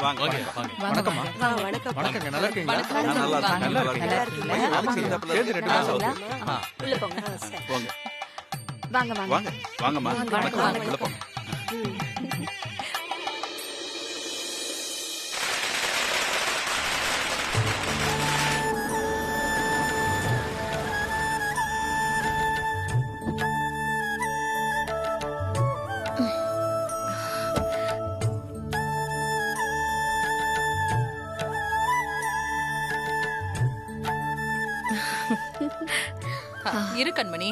வாங்க வாங்க. வணக்கம்மா. வணக்கம். வணக்கங்க. நல்லா இருக்கீங்களா? நல்லா இருக்கேன். சேர்ந்து 2 மாசம் ஆகுது. உள்ள போங்க. சரி. போங்க. வாங்க வாங்க. வாங்க வாங்கம்மா. வணக்கம். வணக்கம். உள்ள போங்க. இரு கண்மணி.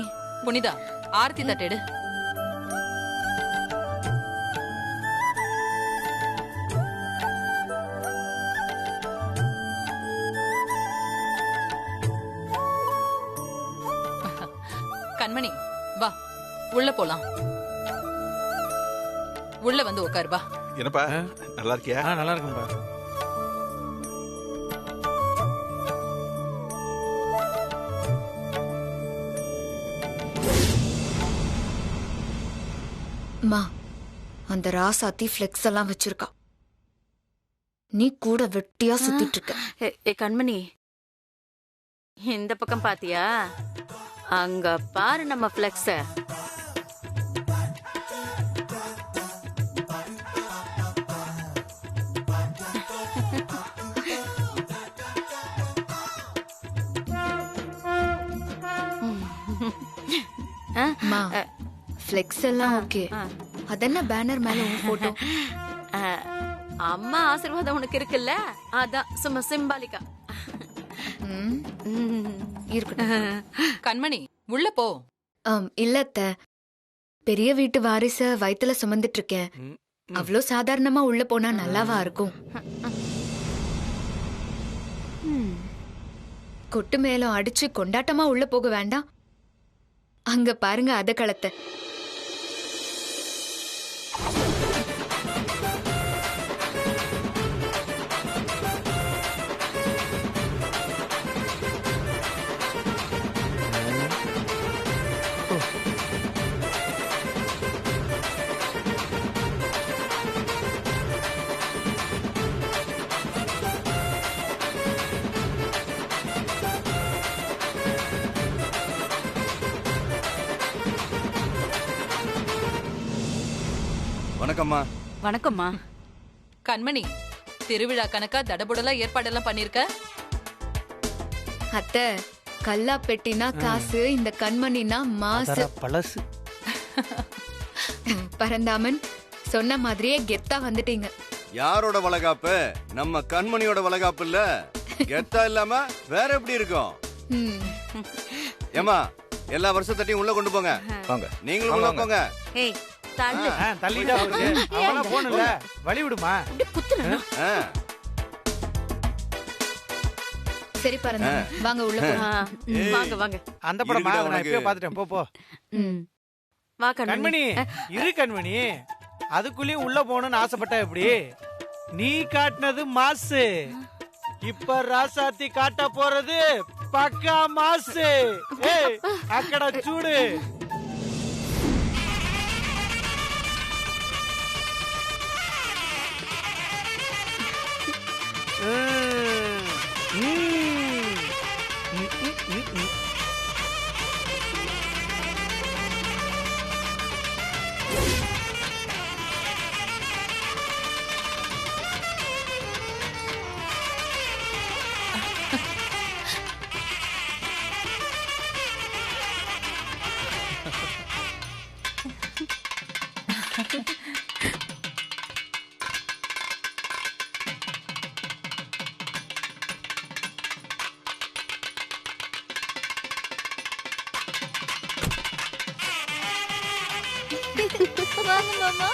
புனிதா, ஆர்த்தி தட்டெடு. கண்மணி வா, உள்ள போலாம். உள்ள வந்து உட்காரு வா. என்னப்பா நல்லா இருக்கியா? நல்லா இருக்கும்பா. மா, அந்த ராசாத்தி ஃப்ளெக்ஸ் எல்லாம் வச்சிருக்கா. நீ கூட வெட்டியா சுத்திட்டு இருக்க. ஏ கண்மணி, இந்த பக்கம் பாத்தியா? அங்க பாரு நம்ம ஃப்ளெக்ஸ. மா, ஃப்ளெக்ஸ் எல்லாம் ஓகே. அதென்ன பேனர் மேல உன் போட்டோ? அம்மா ஆசீர்வாதம் உனக்கு இருக்குல்ல, அதான் சும்மா சிம்பாலிக்கா. இருக்கட்டும். கண்மணி உள்ள போ. இல்ல அத்த, பெரிய வீட்டு வாரிச வயித்துல சுமந்துட்டு இருக்கேன். அவ்வளோ சாதாரணமா உள்ள போனா நல்லாவா இருக்கும்? கொட்டு மேலும் அடிச்சு கொண்டாட்டமா உள்ள போக வேண்டாம். அங்க பாருங்க அத களத்தை. வணக்கம்மா. வணக்கம்மா. கண்மணி, திருவிழா கணக்கா தடபுடலா ஏற்பாடெல்லாம் பண்ணிருக்க. அத்த, கல்லா பெட்டினா காசு, இந்த கண்மணினா மாசு. பழசு. பரந்தாமன் சொன்ன மாதிரியே கெத்தா வந்துட்டீங்க. யாரோட வளகாப்பு? நம்ம கண்மணியோட வளகாப்பு இல்ல. கெத்தா இல்லாம வேற எப்படி இருக்கும்? ஏமா, எல்லா வருஷத்தையும் உள்ள கொண்டு போங்க. வாங்க. நீங்களும் உள்ள போங்க. ஏய் தள்ளு. தள்ளிட்டா போகுது. அவனா போணும்ல. வழி விடுமா. சரி பரந்தாமன், வாங்க உள்ள போலாம். வாங்க வாங்க. அந்த படம் நான் இப்பவே பாத்துட்டேன். போ போ. வா கண்மணி. கண்மணி இரு கண்மணி. அதுக்குள்ளேயும் உள்ள போகணும்னு ஆசைப்பட்டா எப்படி? நீ காட்டினது மாசு. இப்ப ராசாத்தி காட்ட போறது பக்கா மாசு. ஏய் அக்கட சூடு. வாங்க மாமா.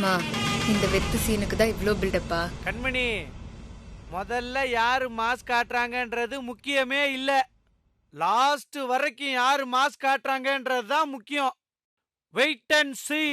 மா, இந்த வெத்து சீனுக்கு தான் இவ்ளோ பில்டப்பா? கண்மணி, முதல்ல யாரு மாஸ்க் காட்டுறாங்கன்றது முக்கியமே இல்ல. லாஸ்ட் வரைக்கும் யாரு மாஸ்க் காட்டுறாங்கன்றது தான் முக்கியம். Wait and see.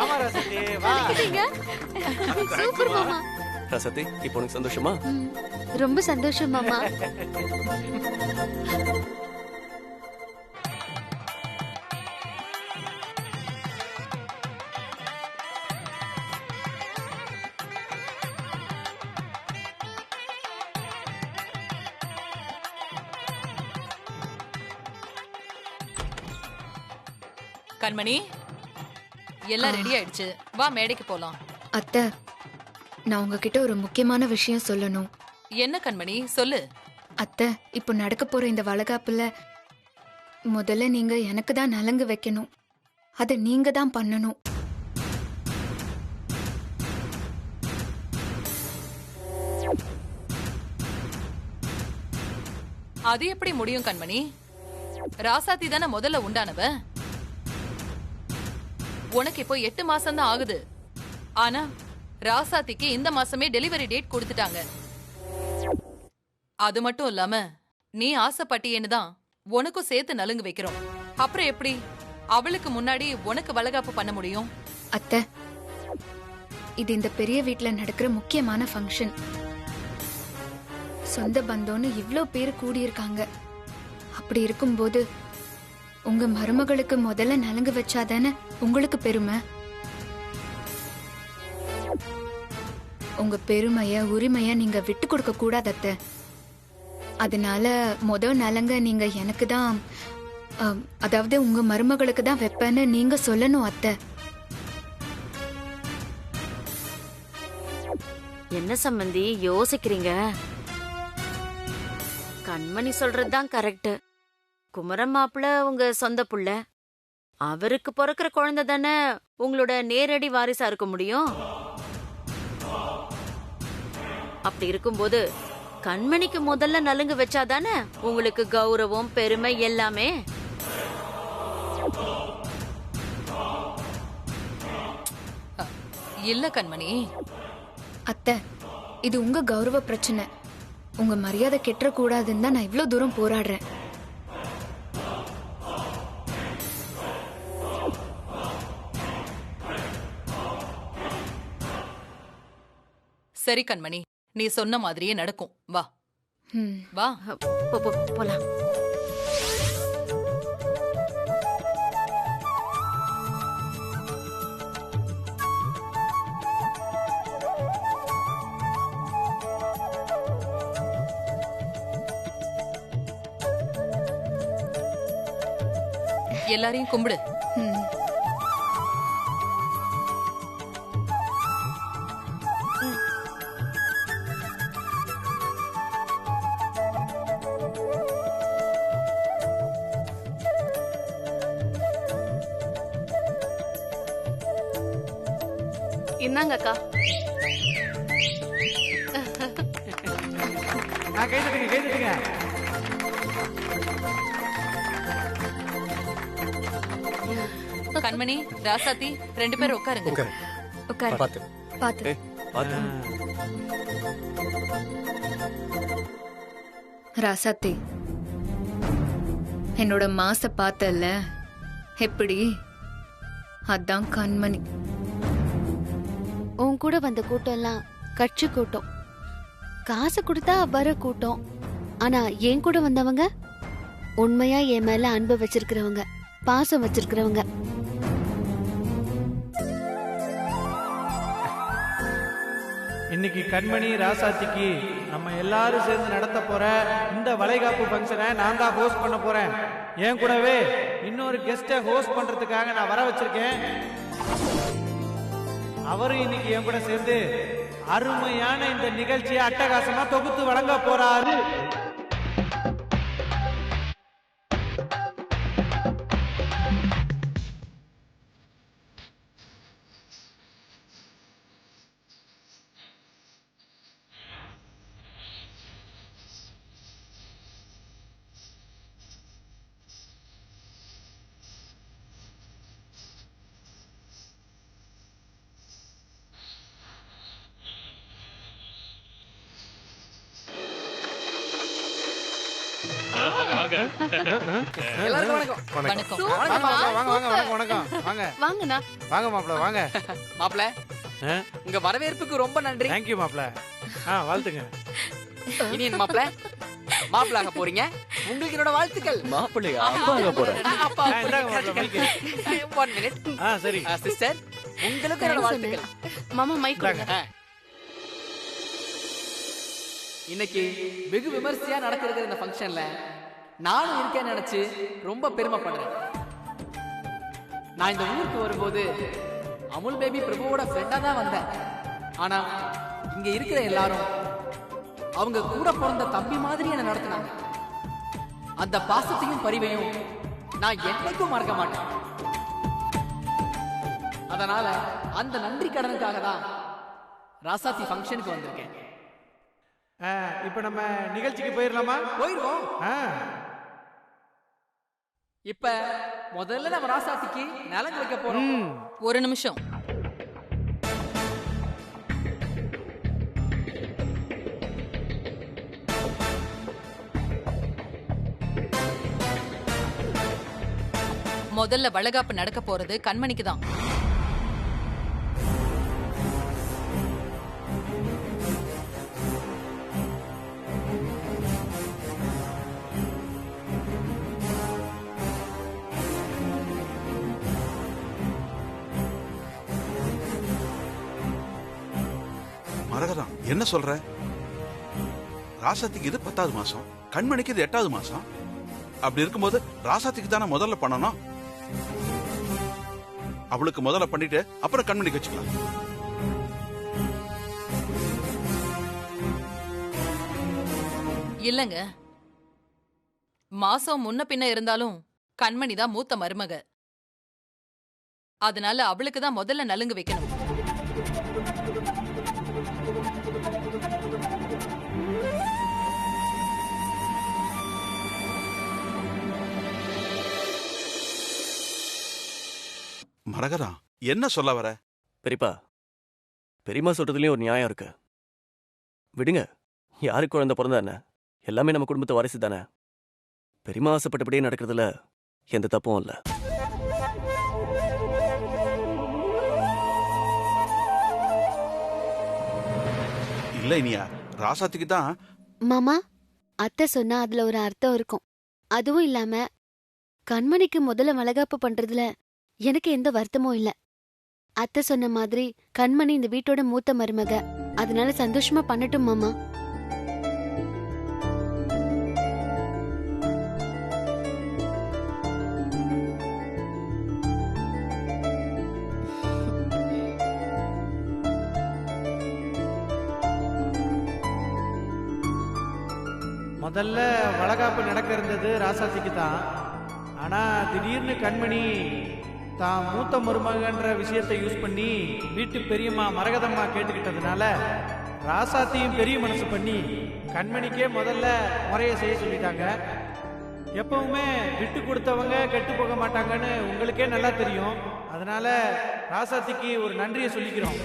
ஆமா ராசாத்தி வா. சூப்பர் மாமா. ரசத்தி இப்போ உனக்கு சந்தோஷமா? ரொம்ப சந்தோஷம் மாமா. கண்மணி எல்லாம் ரெடி ஆயிடுச்சு, வா மேடைக்கு போலாம். அத்தை, நான் உங்ககிட்ட ஒரு முக்கியமான விஷயம் சொல்லணும். என்ன கண்மணி சொல்லு. அத்தை, இப்போ நடக்க போற இந்த வளகாப்புல முதல்ல நீங்க எனக்கு தான் நலங்கு வைக்கணும். அதை நீங்க தான் பண்ணணும். அது எப்படி முடியும் கண்மணி? ராசாத்தி தானே முதல்ல உண்டானவ. உனக்கு இப்போ 8 மாசம் தான் ஆகுது. ஆனா ராசாத்திக்கு இந்த மாசமே டெலிவரி டேட் கொடுத்துட்டாங்க. அது மட்டும் இல்லாம நீ ஆசைப்பட்டியேன்னு தான் உனக்கும் சேர்த்து நலுங்கு வைக்கிறோம். அப்புறம் எப்படி அவளுக்கு முன்னாடி உனக்கு வளகாப்பு பண்ண முடியும்? அத்தை, இது இந்த பெரிய வீட்ல நடக்கிற முக்கியமான ஃபங்க்ஷன். சொந்த பந்தம்னு இவ்ளோ பேர் கூடியிருக்காங்க. அப்படி இருக்கும்போது உங்க மருமகளுக்கு முதல்ல நலங்கு வச்சாதானே உங்களுக்கு பெருமை. உங்க பெருமைய உரிமைய நீங்க விட்டு கொடுக்க கூடாது அத்தை. அதனால முதல் நலங்க நீங்க எனக்கு தான், அதாவது உங்க மருமகளுக்கு தான் வைப்பேன்னு நீங்க சொல்லணும் அத்தை. என்ன சம்பந்தி யோசிக்கிறீங்க? கண்மணி சொல்றதுதான் கரெக்ட். குமரன் மாப்பிள்ள உங்க சொந்த புள்ள. அவருக்கு பிறக்கிற குழந்தை தானே உங்களோட நேரடி வாரிசா இருக்க முடியும். அப்படி இருக்கும்போது கண்மணிக்கு முதல்ல நலுங்கு வச்சாதானே உங்களுக்கு கௌரவம் பெருமை எல்லாமே. இல்ல கண்மணி. அத்தை, இது உங்க கௌரவ பிரச்சனை. உங்க மரியாதை கெட்ட கூடாதுன்னு தான் நான் இவ்ளோ தூரம் போராடுறேன். சரி கண்மணி, நீ சொன்ன மாதிரியே நடக்கும். வா வா போலாம். எல்லாரையும் கும்பிடு. என்னங்க அக்கா? கை தட்டுங்க, கை தட்டுங்க. கண்மணி, ராசாத்தி 2 பேரும் உட்காருங்க. உட்காரு. பாத்து பாத்து. பாத்து. ராசாத்தி, என்னோட மாச பார்த்தல்ல எப்படி? அதான் கண்மணி. உன் கூட வந்த கூட்டம் எல்லாம் கட்சி கூட்டம், காசு கொடுத்தா வர கூட்டம். ஆனா என் கூட வந்தவங்க உண்மையா என் மேல அன்பு வச்சிருக்கிறவங்க, பாசம் வச்சிருக்கிறவங்க. இன்னைக்கு கண்மணி ராசாத்திக்கு நம்ம எல்லாரும் சேர்ந்து நடத்த போற இந்த வளைகாப்பு ஃபங்க்ஷனை நான் தான் ஹோஸ்ட் பண்ண போறேன். என் கூடவே இன்னொரு கெஸ்ட ஹோஸ்ட் பண்றதுக்காக நான் வர வச்சிருக்கேன். அவரும் இன்னைக்கு என் கூட சேர்ந்து அருமையான இந்த நிகழ்ச்சியை அட்டகாசமா தொகுத்து வழங்க போறாரு. வாங்க எல்லாருக்கும் வணக்கம். வணக்கம். வாங்க மாப்பிள, வாங்க வாங்க வணக்கம் வணக்கம் வாங்க வாங்கண்ணா. வாங்க மாப்பிள வாங்க. மாப்பிள ஆ? உங்க வரவேற்புக்கு ரொம்ப நன்றி. தேங்க்யூ மாப்பிள. வாழ்த்துங்க. இனி என் மாப்பிள மாப்பிளாக போறீங்க, உங்களுக்கு என்னோட வாழ்த்துக்கள். மாப்பிள்ளையா அப்பா ஆக போறேன். அப்பா இந்தாங்க மாப்பிள மைக்கு. 1 minute. சரி சிஸ்டர் உங்களுக்கு என்னோட வாழ்த்துக்கள். மாமா மைக் கொடுங்க. இன்னைக்கு வெகு விமர்சையா நடக்கிறது இந்த ஃபங்க்ஷன்ல நானும் இருக்கேன்னு நினைச்சு ரொம்ப பெருமைப்படுறேன். நான் இந்த ஊருக்கு வரும்போது அமுல் பேபி பிரபுவோட ஃப்ரெண்டா தான் வந்தேன். ஆனா இங்க இருக்கிற எல்லாரும் அவங்க கூட பிறந்த தம்பி மாதிரி என்ன நடத்தினாங்க. அந்த பாசத்தையும் பரிவையும் நான் என்னைக்கும் மறக்க மாட்டேன். அதனால அந்த நன்றி கடனுக்காக தான் ராசாத்தி ஃபங்க்ஷனுக்கு வந்திருக்கேன். இப்ப நம்ம நிகழ்ச்சிக்கு போயிடலாமா? போயிருவோம். ஆ. இப்ப முதல்ல நம்ம ராசாத்திக்கு நலங்கு வைக்க போறோம். ஒரு நிமிஷம். முதல்ல வளகாப்பு நடக்க போறது கண்மணிக்கு தான். மரகதம் என்ன சொல்ற? ராசாத்திக்கு இது 10வது மாசம், கண்மணிக்கு இது 8வது மாசம். அப்படி இருக்கும்போது ராசாத்திக்கு தானே முதல்ல பண்ணணும். அவளுக்கு முதல்ல பண்ணிட்டு அப்புறம் கண்மணிக்கு வச்சுக்கலாம். இல்லங்க, மாசம் முன்ன பின்ன இருந்தாலும் கண்மணி தான் மூத்த மருமக. அதனால அவளுக்கு தான் முதல்ல நலுங்கு வைக்கணும். மரகதம் என்ன சொல்ல வர? பெரியப்பா, பெரியம்மா சொல்றதுலயும் ஒரு நியாயம் இருக்கு. விடுங்க, யாருக்கு குழந்தை பிறந்தா என்ன, எல்லாமே நம்ம குடும்பத்தை வாரிசு தானே. பெரியம்மா ஆசைப்பட்டபடியே நடக்கிறதுல எந்த தப்பும் இல்லை. இல்ல இனியா, ராசாத்திக்கு தான். மாமா, அத்தை சொன்னா அதுல ஒரு அர்த்தம் இருக்கும். அதுவும் இல்லாம கண்மணிக்கு முதல்ல வளகாப்பு பண்றதுல எனக்கு எந்த வருத்தமும் இல்ல. அத்தை சொன்ன மாதிரி கண்மணி இந்த வீட்டோட மூத்த மருமக, அதனால சந்தோஷமா பண்ணட்டும் மாமா. முதல்ல வளகாப்பு நடக்க இருந்தது ராசாத்திக்கு தான். ஆனா திடீர்னு கண்மணி தான் மூத்த மருமகன்ற விஷயத்தை யூஸ் பண்ணி வீட்டு பெரியம்மா மரகதம்மா கேட்டுக்கிட்டதுனால ராசாத்தியும் பெரிய மனசு பண்ணி கண்மணிக்கே முதல்ல முறையை செய்ய சொல்லிட்டாங்க. எப்பவுமே விட்டு கொடுத்தவங்க கெட்டு போக மாட்டாங்கன்னு உங்களுக்கே நல்லா தெரியும். அதனால ராசாத்திக்கு ஒரு நன்றியை சொல்லிக்கிறோம்.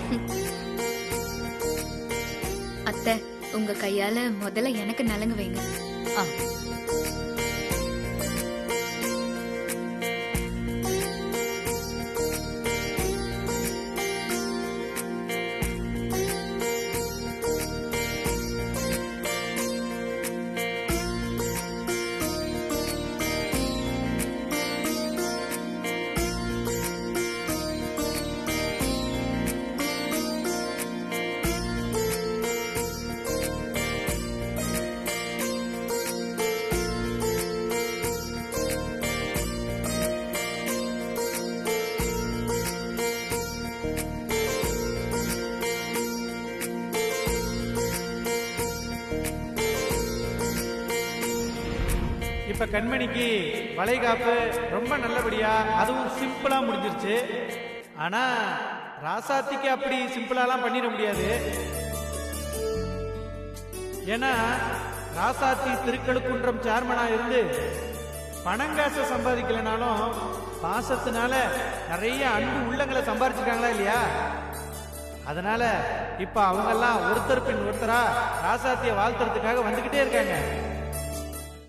அத்தை, உங்க கையால முதல்ல எனக்கு நலங்கு வைங்க. இப்ப கண்மணிக்கு வளைகாப்பு ரொம்ப நல்லபடியா அதுவும் சிம்பிளா முடிஞ்சிருச்சு. ஆனா ராசாத்திக்கு அப்படி சிம்பிளாலாம் பண்ணிட முடியாது. ஏன்னா ராசாத்தி திருக்கழுக்குன்றம் சேர்மனா இருந்து பணங்காசை சம்பாதிக்கலனாலும் பாசத்தினால நிறைய அன்பு உள்ளங்களை சம்பாதிச்சிருக்காங்களா இல்லையா? அதனால இப்ப அவங்க எல்லாம் ஒருத்தர் பின் ஒருத்தரா ராசாத்திய வாழ்த்துறதுக்காக வந்துகிட்டே இருக்காங்க.